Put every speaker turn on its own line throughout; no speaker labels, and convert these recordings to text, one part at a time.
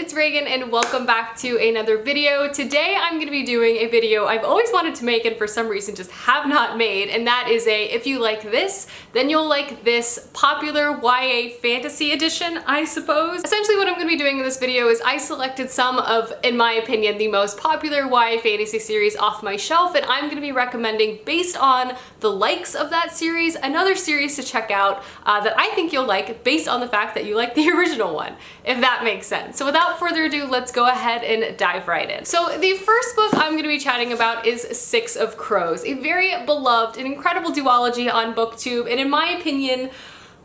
it's Reagan and welcome back to another video. Today I'm going to be doing a video I've always wanted to make and for some reason just have not made, and that is a if you like this, then you'll like this popular YA fantasy edition, I suppose. Essentially what I'm going to be doing in this video is I selected some of, in my opinion, the most popular YA fantasy series off my shelf, and I'm going to be recommending, based on the likes of that series, another series to check out that I think you'll like based on the fact that you like the original one, if that makes sense. So without further ado, let's go ahead and dive right in. So the first book I'm going to be chatting about is Six of Crows, a very beloved and incredible duology on BookTube, and in my opinion,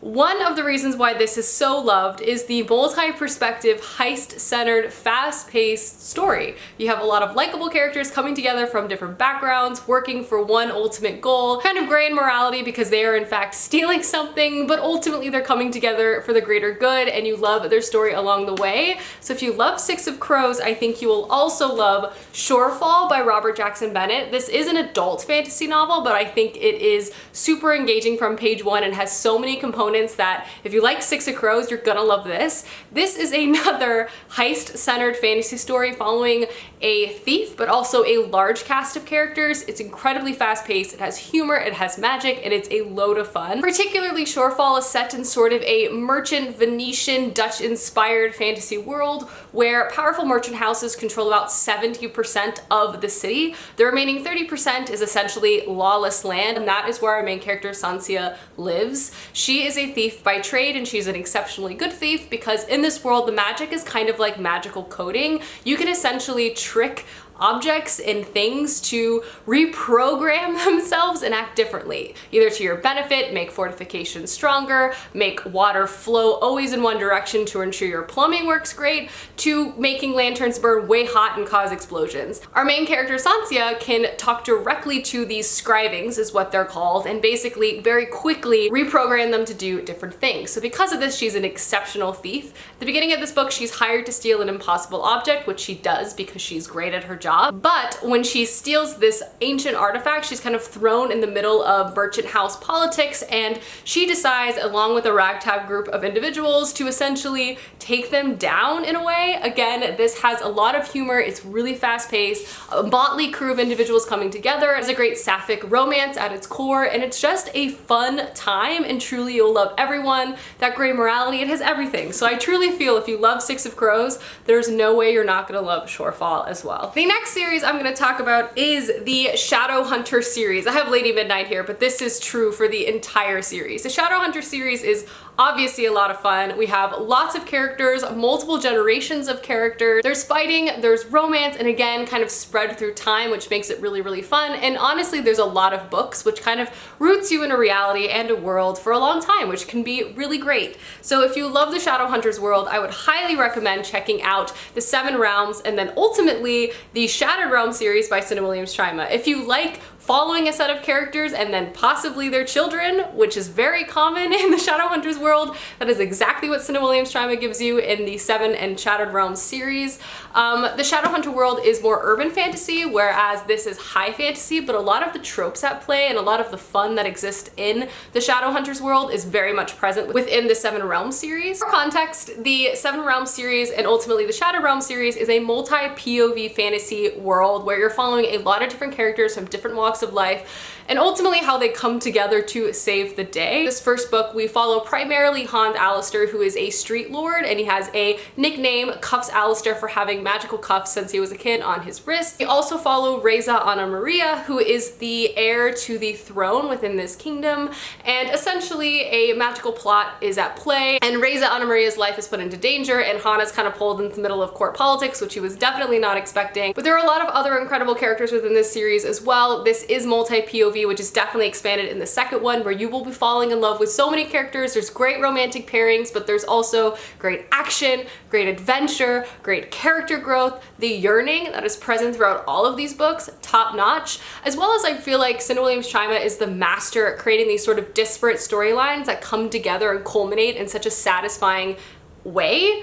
one of the reasons why this is so loved is the multi-perspective, heist-centered, fast-paced story. You have a lot of likable characters coming together from different backgrounds, working for one ultimate goal, kind of gray in morality because they are in fact stealing something, but ultimately they're coming together for the greater good, and you love their story along the way. So if you love Six of Crows, I think you will also love Shorefall by Robert Jackson Bennett. This is an adult fantasy novel, but I think it is super engaging from page one and has so many components that if you like Six of Crows, you're gonna love this. This is another heist-centered fantasy story following a thief, but also a large cast of characters. It's incredibly fast-paced, it has humor, it has magic, and it's a load of fun. Particularly, Shorefall is set in sort of a merchant, Venetian, Dutch-inspired fantasy world where powerful merchant houses control about 70% of the city. The remaining 30% is essentially lawless land, and that is where our main character, Sansia, lives. She is a thief by trade, and she's an exceptionally good thief because in this world the magic is kind of like magical coding. You can essentially trick objects and things to reprogram themselves and act differently, either to your benefit, make fortifications stronger, make water flow always in one direction to ensure your plumbing works great, to making lanterns burn way hot and cause explosions. Our main character Sansia can talk directly to these scribings, is what they're called, and basically very quickly reprogram them to do different things. So because of this, she's an exceptional thief. At the beginning of this book, she's hired to steal an impossible object, which she does because she's great at her job. But when she steals this ancient artifact, she's kind of thrown in the middle of merchant house politics, and she decides, along with a ragtag group of individuals, to essentially take them down in a way. Again, this has a lot of humor, it's really fast-paced, a motley crew of individuals coming together. It's a great sapphic romance at its core, and it's just a fun time, and truly you'll love everyone. That gray morality, it has everything. So I truly feel if you love Six of Crows, there's no way you're not gonna love Shorefall as well. The next series I'm going to talk about is the Shadowhunters series. I have Lady Midnight here, but this is true for the entire series. The Shadowhunters series is obviously a lot of fun. We have lots of characters, multiple generations of characters. There's fighting, there's romance, and again, kind of spread through time, which makes it really, really fun. And honestly, there's a lot of books, which kind of roots you in a reality and a world for a long time, which can be really great. So if you love the Shadowhunters world, I would highly recommend checking out the Seven Realms and then ultimately the Shattered Realm series by Cinna Williams-Chima. If you like following a set of characters and then possibly their children, which is very common in the Shadowhunters world, that is exactly what Cinna Williams-Chima gives you in the Seven and Shattered Realms series. The Shadowhunter world is more urban fantasy, whereas this is high fantasy, but a lot of the tropes at play and a lot of the fun that exists in the Shadowhunters world is very much present within the Seven Realms series. For context, the Seven Realms series and ultimately the Shattered Realms series is a multi-POV fantasy world where you're following a lot of different characters from different walks of life and ultimately how they come together to save the day. This first book, we follow primarily Hans Alistair, who is a street lord, and he has a nickname, Cuffs Alistair, for having magical cuffs since he was a kid on his wrist. We also follow Reza Anna Maria, who is the heir to the throne within this kingdom, and essentially a magical plot is at play, and Reza Anna Maria's life is put into danger, and Hana's kind of pulled into the middle of court politics, which he was definitely not expecting. But there are a lot of other incredible characters within this series as well. This is multi-POV, which is definitely expanded in the second one, where you will be falling in love with so many characters. There's great romantic pairings, but there's also great action, great adventure, great character growth. The yearning that is present throughout all of these books, top notch, as well as I feel like Cinna Williams-Chima is the master at creating these sort of disparate storylines that come together and culminate in such a satisfying way.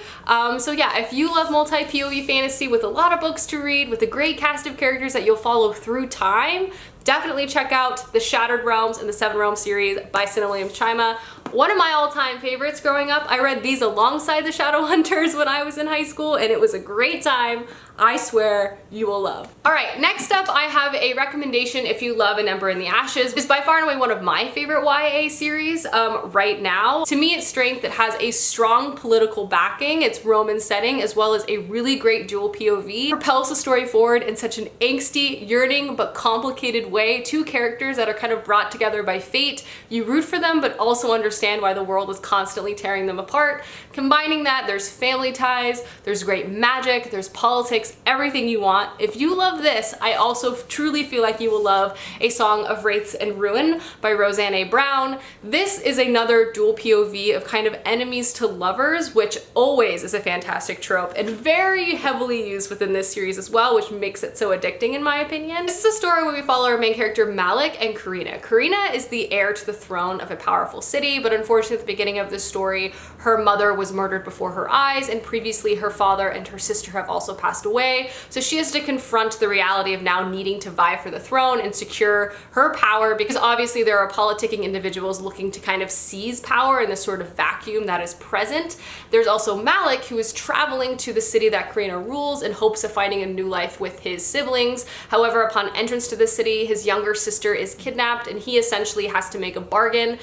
So yeah, if you love multi-POV fantasy with a lot of books to read, with a great cast of characters that you'll follow through time, definitely check out the Shattered Realms and the Seven Realms series by Cinna Williams-Chima. One of my all-time favorites growing up. I read these alongside the Shadowhunters when I was in high school, and it was a great time. I swear you will love. All right, next up I have a recommendation if you love An Ember in the Ashes. It's by far and away one of my favorite YA series right now. To me, its strength, it has a strong political backing, its Roman setting, as well as a really great dual POV. It propels the story forward in such an angsty, yearning, but complicated way. Two characters that are kind of brought together by fate. You root for them, but also understand why the world is constantly tearing them apart. Combining that, there's family ties, there's great magic, there's politics, everything you want. If you love this, I also truly feel like you will love A Song of Wraiths and Ruin by Roseanne A. Brown. This is another dual POV of kind of enemies to lovers, which always is a fantastic trope and very heavily used within this series as well, which makes it so addicting in my opinion. This is a story where we follow our main character Malik and Karina. Karina is the heir to the throne of a powerful city, but unfortunately at the beginning of this story, her mother was murdered before her eyes, and previously her father and her sister have also passed away. So she has to confront the reality of now needing to vie for the throne and secure her power, because obviously there are politicking individuals looking to kind of seize power in this sort of vacuum that is present. There's also Malik, who is traveling to the city that Karina rules in hopes of finding a new life with his siblings. However, upon entrance to the city, his younger sister is kidnapped, and he essentially has to make a bargain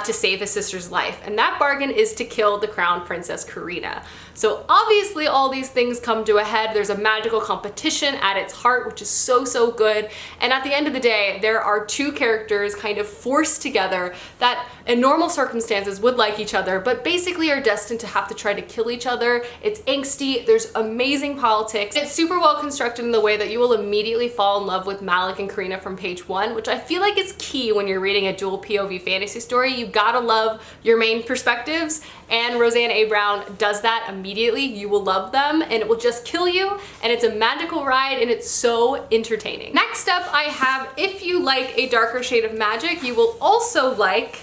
to save his sister's life. And that bargain is to kill the crown princess Karina. So obviously all these things come to a head. There's a magical competition at its heart, which is so good. And at the end of the day, there are two characters kind of forced together that in normal circumstances would like each other, but basically are destined to have to try to kill each other. It's angsty, there's amazing politics. It's super well constructed in the way that you will immediately fall in love with Malik and Karina from page one, which I feel like is key when you're reading a dual POV fantasy story. You gotta love your main perspectives, and Roseanne A. Brown does that immediately. You will love them, and it will just kill you, and it's a magical ride, and it's so entertaining. Next up, I have, if you like a darker shade of magic, you will also like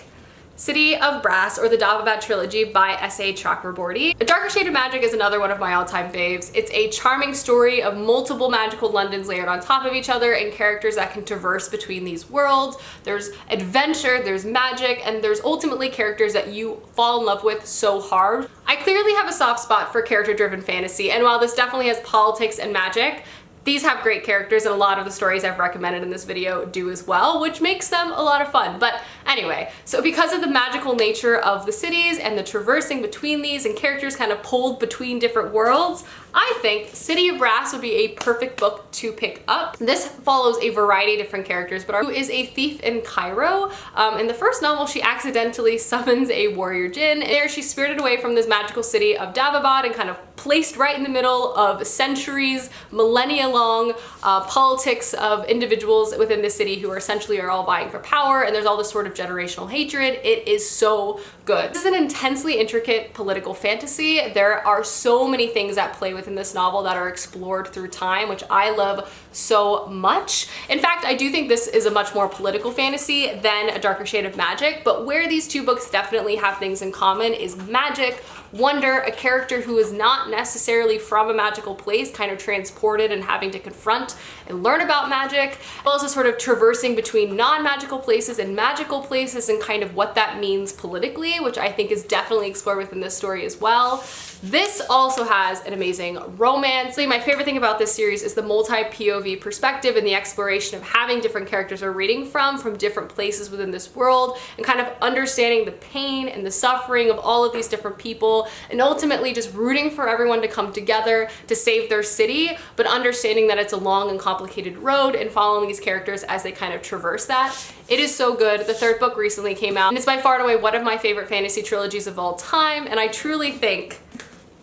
City of Brass, or the Davabat trilogy by S.A. Chakraborty. A Darker Shade of Magic is another one of my all-time faves. It's a charming story of multiple magical Londons layered on top of each other and characters that can traverse between these worlds. There's adventure, there's magic, and there's ultimately characters that you fall in love with so hard. I clearly have a soft spot for character-driven fantasy, and while this definitely has politics and magic, these have great characters, and a lot of the stories I've recommended in this video do as well, which makes them a lot of fun. But anyway, so because of the magical nature of the cities and the traversing between these and characters kind of pulled between different worlds, I think City of Brass would be a perfect book to pick up. This follows a variety of different characters, but who is a thief in Cairo. In the first novel, she accidentally summons a warrior djinn. There, she's spirited away from this magical city of Davabad and kind of placed right in the middle of centuries, millennia long politics of individuals within the city who are essentially all vying for power, and there's all this sort of generational hatred. It is so good. This is an intensely intricate political fantasy. There are so many things at play within this novel that are explored through time, which I love so much. In fact, I do think this is a much more political fantasy than A Darker Shade of Magic, but where these two books definitely have things in common is magic, wonder, a character who is not necessarily from a magical place, kind of transported and having to confront and learn about magic, also sort of traversing between non-magical places and magical places and kind of what that means politically, which I think is definitely explored within this story as well. This also has an amazing romance. My favorite thing about this series is the multi-POV perspective and the exploration of having different characters we're reading from different places within this world, and kind of understanding the pain and the suffering of all of these different people, and ultimately just rooting for everyone to come together to save their city, but understanding that it's a long and complicated road and following these characters as they kind of traverse that. It is so good. The third book recently came out, and it's by far and away one of my favorite fantasy trilogies of all time, and I truly think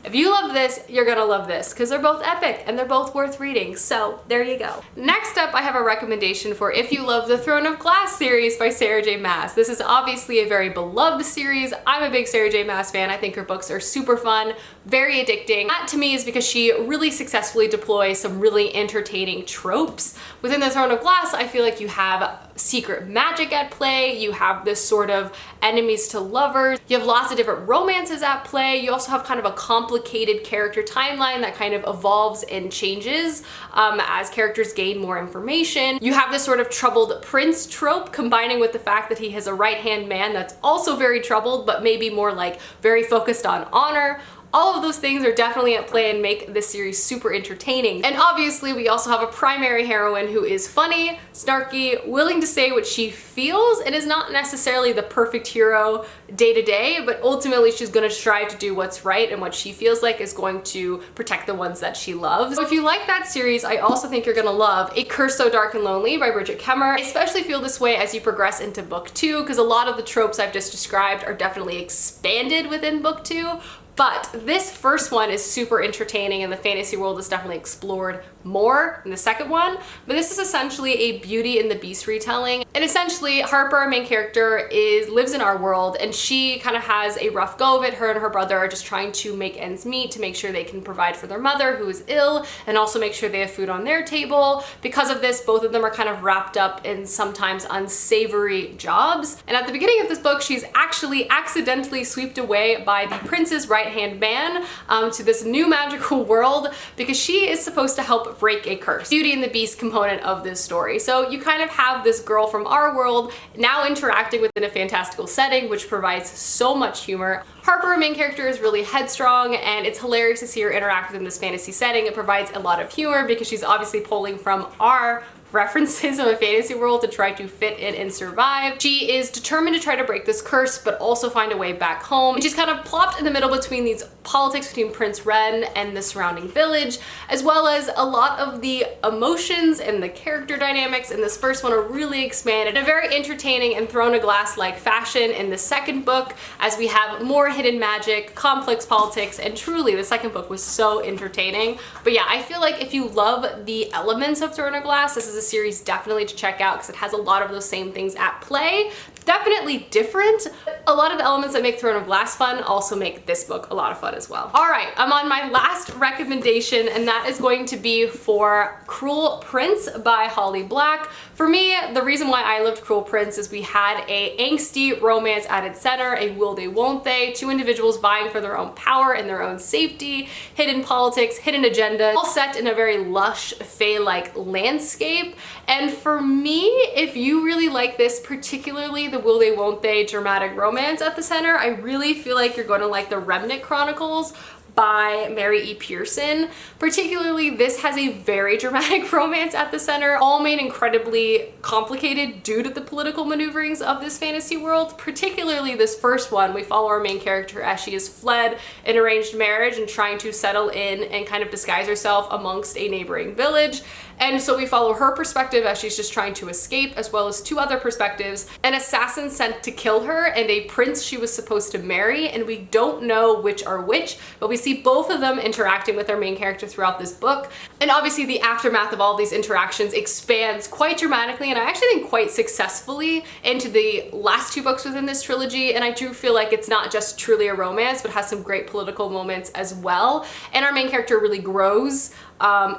if you love this, you're gonna love this, because they're both epic and they're both worth reading. So there you go. Next up, I have a recommendation for if you love the Throne of Glass series by Sarah J. Maas. This is obviously a very beloved series. I'm a big Sarah J. Maas fan. I think her books are super fun, very addicting. That to me is because she really successfully deploys some really entertaining tropes. Within the Throne of Glass, I feel like you have secret magic at play, you have this sort of enemies to lovers, you have lots of different romances at play, you also have kind of a complicated character timeline that kind of evolves and changes as characters gain more information. You have this sort of troubled prince trope combining with the fact that he has a right-hand man that's also very troubled, but maybe more like very focused on honor. All of those things are definitely at play and make this series super entertaining. And obviously we also have a primary heroine who is funny, snarky, willing to say what she feels, and is not necessarily the perfect hero day to day, but ultimately she's gonna strive to do what's right, and what she feels like is going to protect the ones that she loves. So if you like that series, I also think you're gonna love A Curse So Dark and Lonely by Bridget Kemmer. I especially feel this way as you progress into book 2, because a lot of the tropes I've just described are definitely expanded within book 2. But this first one is super entertaining, and the fantasy world is definitely explored more in the second one. But this is essentially a Beauty and the Beast retelling. And essentially Harper, our main character, lives in our world, and she kind of has a rough go of it. Her and her brother are just trying to make ends meet to make sure they can provide for their mother, who is ill, and also make sure they have food on their table. Because of this, both of them are kind of wrapped up in sometimes unsavory jobs. And at the beginning of this book, she's actually accidentally swept away by the prince's right-hand man to this new magical world, because she is supposed to help break a curse. Beauty and the Beast component of this story. So you kind of have this girl from our world now interacting within a fantastical setting, which provides so much humor. Harper, our main character, is really headstrong, and it's hilarious to see her interact within this fantasy setting. It provides a lot of humor because she's obviously pulling from our references of a fantasy world to try to fit in and survive. She is determined to try to break this curse, but also find a way back home. And she's kind of plopped in the middle between these politics between Prince Ren and the surrounding village, as well as a lot of the emotions and the character dynamics in this first one are really expanded in a very entertaining and thrown a glass-like fashion in the second book, as we have more hidden magic, complex politics, and truly the second book was so entertaining. But yeah, I feel like if you love the elements of Thrown a Glass, this is a series definitely to check out, because it has a lot of those same things at play. Definitely different. A lot of the elements that make Throne of Glass fun also make this book a lot of fun as well. All right, I'm on my last recommendation, and that is going to be for Cruel Prince by Holly Black. For me, the reason why I loved Cruel Prince is we had a angsty romance at its center, a will they won't they, two individuals vying for their own power and their own safety, hidden politics, hidden agenda, all set in a very lush, fae-like landscape. And for me, if you really like this, particularly the will they won't they dramatic romance at the center, I really feel like you're going to like the Remnant Chronicles by Mary E. Pearson. Particularly, this has a very dramatic romance at the center, all made incredibly complicated due to the political maneuverings of this fantasy world. Particularly this first one, we follow our main character as she has fled an arranged marriage and trying to settle in and kind of disguise herself amongst a neighboring village. And so we follow her perspective as she's just trying to escape, as well as two other perspectives: an assassin sent to kill her and a prince she was supposed to marry, and we don't know which are which, but we see both of them interacting with our main character throughout this book. And obviously the aftermath of all these interactions expands quite dramatically, and I actually think quite successfully, into the last two books within this trilogy. And I do feel like it's not just truly a romance, but has some great political moments as well. And our main character really grows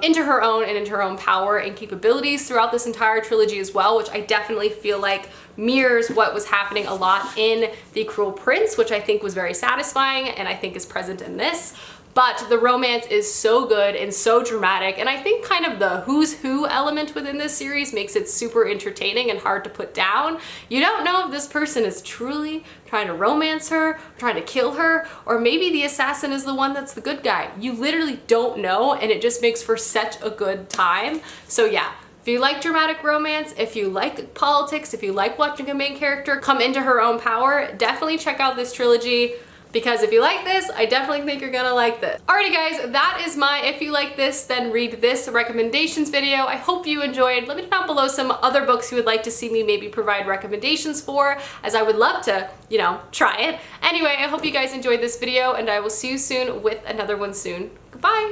into her own and into her own power and capabilities throughout this entire trilogy as well, which I definitely feel like mirrors what was happening a lot in The Cruel Prince, which I think was very satisfying and I think is present in this. But the romance is so good and so dramatic, and I think kind of the who's who element within this series makes it super entertaining and hard to put down. You don't know if this person is truly trying to romance her, trying to kill her, or maybe the assassin is the one that's the good guy. You literally don't know, and it just makes for such a good time. So yeah, if you like dramatic romance, if you like politics, if you like watching a main character come into her own power, definitely check out this trilogy. Because if you like this, I definitely think you're gonna like this. Alrighty guys, that is my if you like this, then read this recommendations video. I hope you enjoyed. Let me know down below some other books you would like to see me maybe provide recommendations for, as I would love to, you know, try it. Anyway, I hope you guys enjoyed this video, and I will see you soon with another one soon. Goodbye!